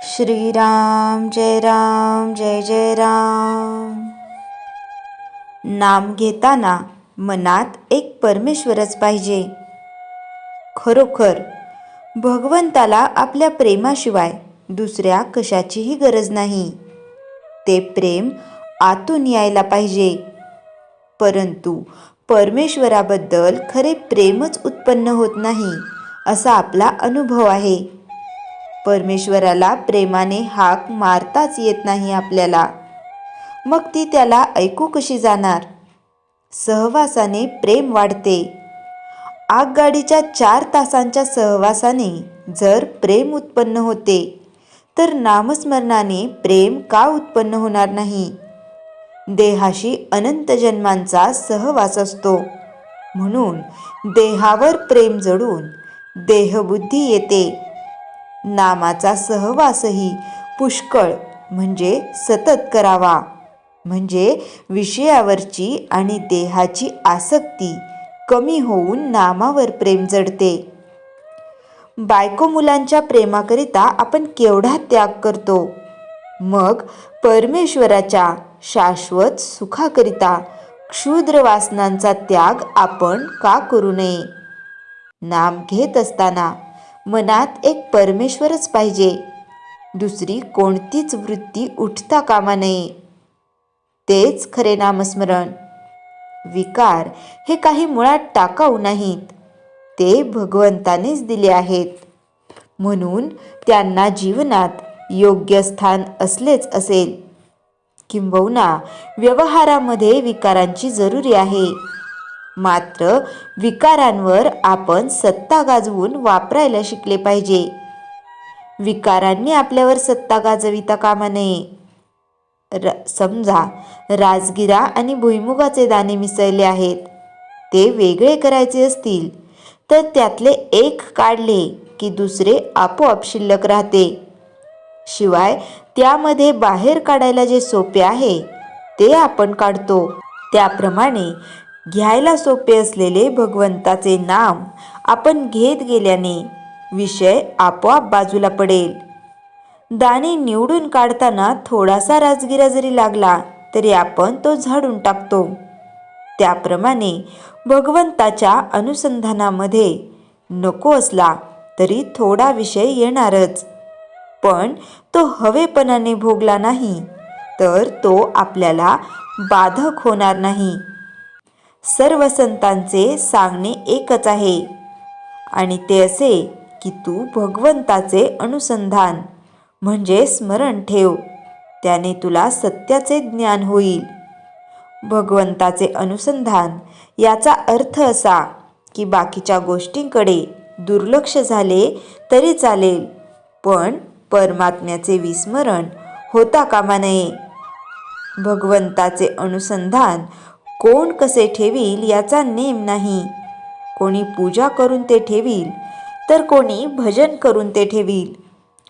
श्रीराम जय जय राम। नाम घेताना मनात एक परमेश्वरच पाहिजे। खरोखर भगवंताला आपल्या प्रेमाशिवाय दुसऱ्या कशाचीही गरज नाही। ते प्रेम आतून यायला पाहिजे। परंतु परमेश्वराबद्दल खरे प्रेमच उत्पन्न होत नाही असा आपला अनुभव आहे। परमेश्वराला प्रेमाने हाक मारताच येत नाही आपल्याला, मग ती त्याला ऐकू कशी जाणार? सहवासाने प्रेम वाढते। आगगाडीच्या 4 तासांच्या सहवासाने जर प्रेम उत्पन्न होते तर नामस्मरणाने प्रेम का उत्पन्न होणार नाही? देहाशी अनंत जन्मांचा सहवास असतो, म्हणून देहावर प्रेम जडून देहबुद्धी येते। नामाचा सहवासही पुष्कळ म्हणजे सतत करावा, म्हणजे विषयावरची आणि देहाची आसक्ती कमी होऊन नामावर प्रेम जडते। बायको मुलांच्या प्रेमाकरिता आपण केवढा त्याग करतो, मग परमेश्वराच्या शाश्वत सुखाकरिता क्षुद्र वासनांचा त्याग आपण का करू नये? नाम घेत असताना मनात एक परमेश्वरच पाहिजे, दुसरी कोणतीच वृत्ती उठता कामा नये। तेच खरे नामस्मरण। विकार हे काही मुळात टाकाऊ नाहीत, ते भगवंतानेच दिले आहेत, म्हणून त्यांना जीवनात योग्य स्थान असलेच असेल। किंबहुना व्यवहारामध्ये विकारांची जरुरी आहे, मात्र विकारांवर आपण सत्ता गाजवून वापरायला शिकले पाहिजे। विकारांनी आपल्यावर सत्ता गाजविता कामा नये। समजा राजगिरा आणि भुईमुगाचे दाणे मिसळले आहेत, ते वेगळे करायचे असतील तर त्यातले एक काढले की दुसरे आपोआप शिल्लक राहते। शिवाय त्यामध्ये बाहेर काढायला जे सोपे आहे ते आपण काढतो। त्याप्रमाणे घ्यायला सोपे असलेले भगवंताचे नाम आपण घेत गेल्याने विषय आपोआप बाजूला पडेल। दाणे निवडून काढताना थोडासा राजगिरा जरी लागला तरी आपण तो झाडून टाकतो। त्याप्रमाणे भगवंताच्या अनुसंधानामध्ये नको असला तरी थोडा विषय येणारच, पण तो हवेपणाने भोगला नाही तर तो आपल्याला बाधक होणार नाही। सर्व संतांचे सांगणे एकच आहे, आणि ते असे की तू भगवंताचे अनुसंधान म्हणजे स्मरण ठेव, त्याने तुला सत्याचे ज्ञान होईल। भगवंताचे अनुसंधान याचा अर्थ असा की बाकीच्या गोष्टींकडे दुर्लक्ष झाले तरी चालेल, पण परमात्म्याचे विस्मरण होता कामा नये। भगवंताचे अनुसंधान कोण कसे ठेवील याचा नेम नाही। कोणी पूजा करून ते ठेवील, तर कोणी भजन करून ते ठेवील,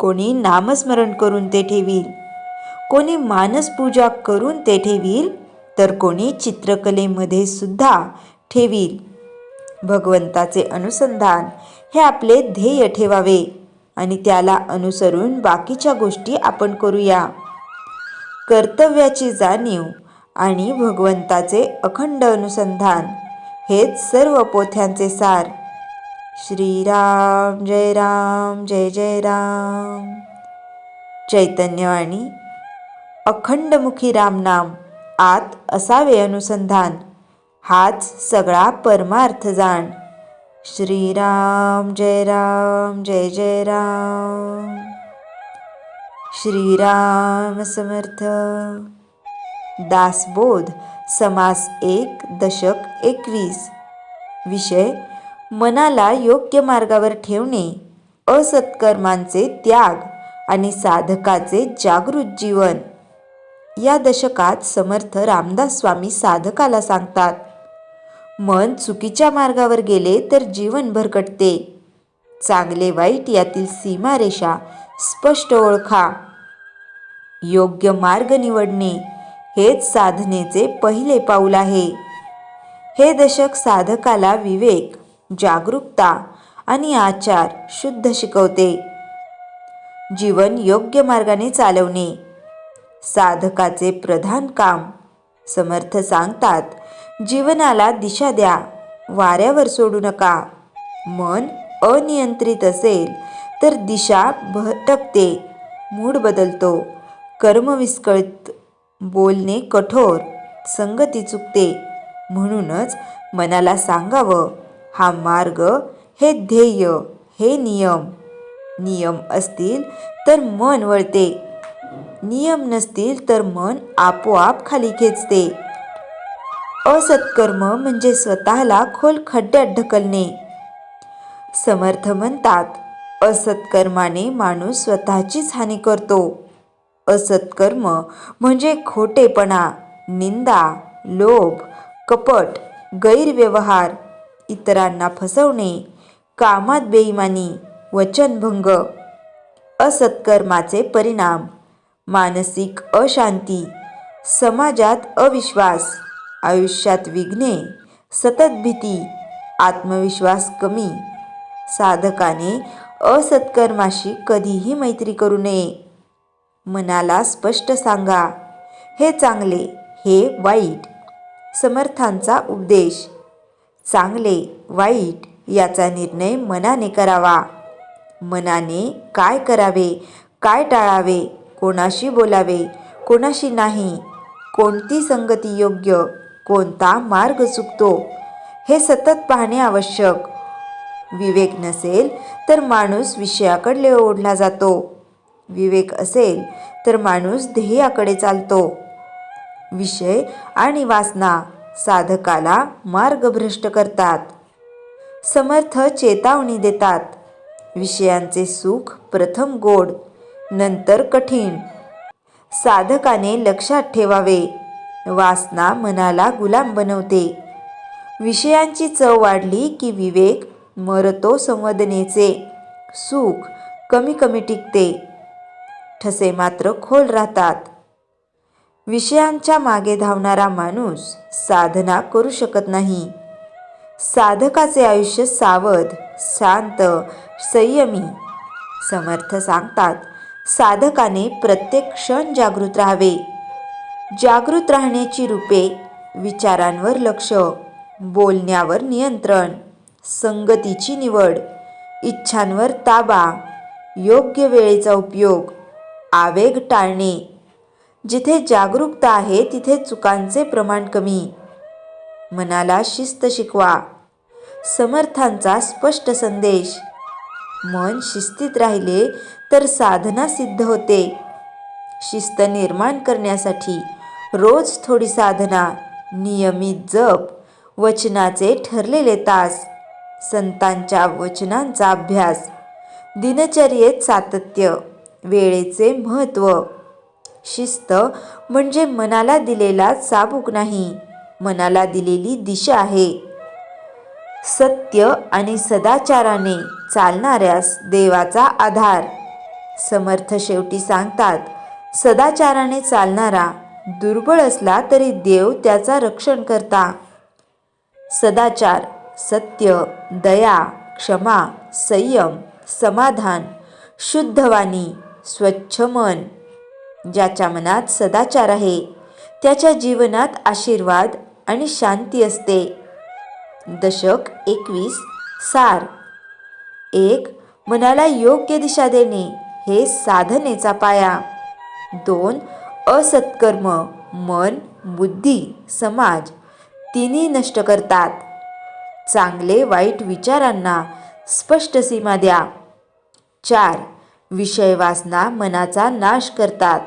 कोणी नामस्मरण करून ते ठेवील, कोणी मानस पूजा करून ते ठेवील, तर कोणी चित्रकलेमध्ये सुद्धा ठेवील। भगवंताचे अनुसंधान हे आपले ध्येय ठेवावे आणि त्याला अनुसरून बाकीच्या गोष्टी आपण करूया। कर्तव्याची जाणीव आणि भगवंताचे अखंड अनुसंधान हेच सर्व पोथ्यांचे सार। श्रीराम जय जय राम। चैतन्यवाणी अखंडमुखी रामनाम आत असावे अनुसंधान, हाच सगळा परमार्थ जाण। श्रीराम जय जय राम। श्रीराम समर्थ। दासबोध समास 1 दशक 21। विषय मनाला योग्य मार्गावर ठेवणे, असत्कर्मांचे त्याग आणि साधकाचे जागृत जीवन। या दशकात समर्थ रामदास स्वामी साधकाला सांगतात, मन चुकीच्या मार्गावर गेले तर जीवन भरकटते। चांगले वाईट यातील सीमारेषा स्पष्ट ओळखा। योग्य मार्ग निवडणे हेच साधनेचे पहिले पाऊल आहे। हे दशक साधकाला विवेक, जागरूकता आणि आचार शुद्ध शिकवते। जीवन योग्य मार्गाने चालवणे साधकाचे प्रधान काम. समर्थ सांगतात, जीवनाला दिशा द्या, वाऱ्यावर सोडू नका. मन अनियंत्रित असेल तर दिशा भटकते, मूड बदलतो, कर्म विस्कळीत, बोलणे कठोर, संगती चुकते. म्हणूनच मनाला सांगावं, हा मार्ग, हे ध्येय, हे नियम. नियम असतील तर मन वळते, नियम नसतील तर मन आपोआप खाली खेचते. असत्कर्म म्हणजे स्वतःला खोल खड्ड्यात ढकलणे. समर्थ म्हणतात, असत्कर्माने माणूस स्वतःचीच हानी करतो. असत्कर्म म्हणजे खोटेपणा, निंदा, लोभ, कपट, गैरव्यवहार, इतरांना फसवणे, कामात बेईमानी, वचनभंग. असत्कर्माचे परिणाम: मानसिक अशांती, समाजात अविश्वास, आयुष्यात विघ्ने, सतत भीती, आत्मविश्वास कमी. साधकाने असत्कर्माशी कधीही मैत्री करू नये. मनाला स्पष्ट सांगा, हे चांगले, हे वाईट. समर्थांचा उपदेश: चांगले वाईट याचा निर्णय मनाने करावा. मनाने काय करावे, काय टाळावे, कोणाशी बोलावे, कोणाशी नाही, कोणती संगती योग्य, कोणता मार्ग चुकतो, हे सतत पाहणे आवश्यक. विवेक नसेल तर माणूस विषयाकडे ओढला जातो. विवेक असेल तर माणूस ध्येयाकडे चालतो. विषय आणि वासना साधकाला मार्गभ्रष्ट करतात. समर्थ चेतावणी देतात, विषयांचे सुख प्रथम गोड, नंतर कठीण. साधकाने लक्षात ठेवावे, वासना मनाला गुलाम बनवते. विषयांची चव वाढली की विवेक मरतो संवेदनेचे. सुख कमी कमी टिकते, ठसे मात्र खोल राहतात. विषयांच्या मागे धावणारा माणूस साधना करू शकत नाही. साधकाचे आयुष्य सावध, शांत, संयमी. समर्थ सांगतात, साधकाने प्रत्येक क्षण जागृत राहावे. जागृत राहण्याची रूपे: विचारांवर लक्ष, बोलण्यावर नियंत्रण, संगतीची निवड, इच्छांवर ताबा, योग्य वेळेचा उपयोग, आवेग टाळणे. जिथे जागरूकता आहे तिथे चुकांचे प्रमाण कमी. मनाला शिस्त शिकवा. समर्थांचा स्पष्ट संदेश: मन शिस्तीत राहिले तर साधना सिद्ध होते. शिस्त निर्माण करण्यासाठी रोज थोडी साधना, नियमित जप, वचनाचे ठरलेले तास, संतांच्या वचनांचा अभ्यास, दिनचर्येत सातत्य, वेळेचे महत्त्व. शिस्त म्हणजे मनाला दिलेला चाबूक नाही, मनाला दिलेली दिशा आहे. सत्य आणि सदाचाराने चालणाऱ्यास देवाचा आधार. समर्थ शेवटी सांगतात, सदाचाराने चालणारा दुर्बळ असला तरी देव त्याचा रक्षण करता. सदाचार: सत्य, दया, क्षमा, संयम, समाधान, शुद्ध वाणी, स्वच्छ मन. ज्याच्या मनात सदाचार आहे त्याच्या जीवनात आशीर्वाद आणि शांती असते. दशक 21 सार: 1. मनाला योग्य दिशा देणे हे साधनेचा पाया. 2. असत्कर्म मन, बुद्धी, समाज तिन्ही नष्ट करतात. चांगले वाईट विचारांना स्पष्ट सीमा द्या. 4. विषय वासना मनाचा नाश करतात.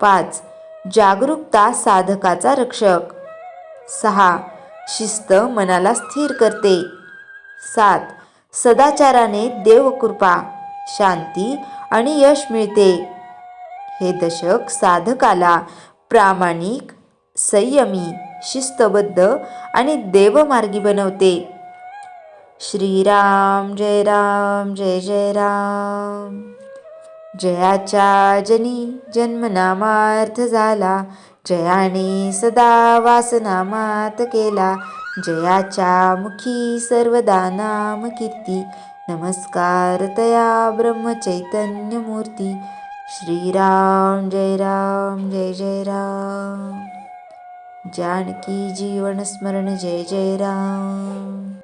5. जागरूकता साधकाचा रक्षक. 6. शिस्त मनाला स्थिर करते. 7. सदाचाराने देवकृपा, शांती आणि यश मिळते. हे दशक साधकाला प्रामाणिक, संयमी, शिस्तबद्ध आणि देवमार्गी बनवते. श्रीराम जय राम जय जय राम. जयाच्या जनी जन्मनामार्थ झाला, जयाने सदा वासनामात केला. जयाच्या मुखी सर्वदा नाम कीर्ती, नमस्कार तया ब्रह्मचैतन्यमूर्ती. श्रीराम जय राम जय जय राम. जानकी जीवन स्मरण जय जय राम.